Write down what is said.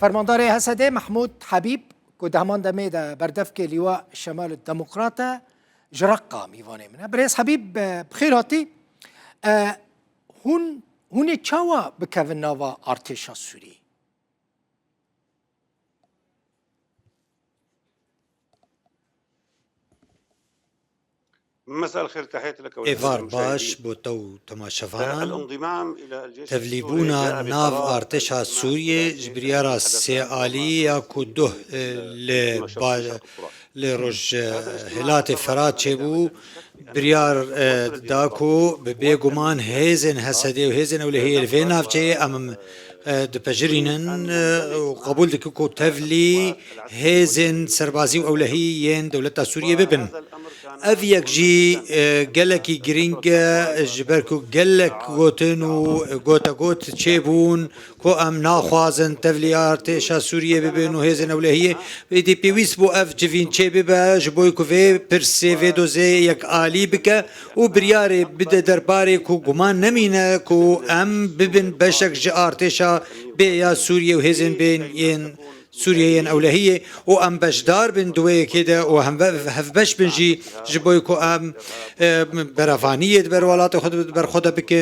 فرمانداری هسده محمود حبیب که دهمان دمه ده بردفک لیواء شمال الدموکراتا جرقا میوانه منه بريس حبیب بخیر هاتی هون چاوا بکوین ناوا ارتشا سوری مساء الخير، تحياتي لك إيفار باش بوتو تماشفان تفليبونا ناف ارتشا سوريا جبريارا سيالية كده لروج هلات فرات شبو بريار داكو ببيغمان هيزن هسدي وهيزن ولا هي الفيناف جي أمام دبجرينن وقبول دكوكو تفلي هيزن سربازي وأولهيين دولة سوريا ببن أفيك جي جلكي جرينجا جبركو جلك غوتن وغوتا غوت تشيبون كو أم ناخوازن تفلي ارتشا سوريا ببن وهيزن أولهية بدي بيويس بو أف جفين تشيبه جبويكو في برسي في دوزي يك آلي بك وبرياري بدا درباري كو غمان نمينة كو أم ببن بشك جي ارتشا بيا سوريا وهيزن بين ين سوريين أولهية وأم بشدار بن دوية كده وهم هفبش بنجي جبويكو أم برافانية برولات خد بك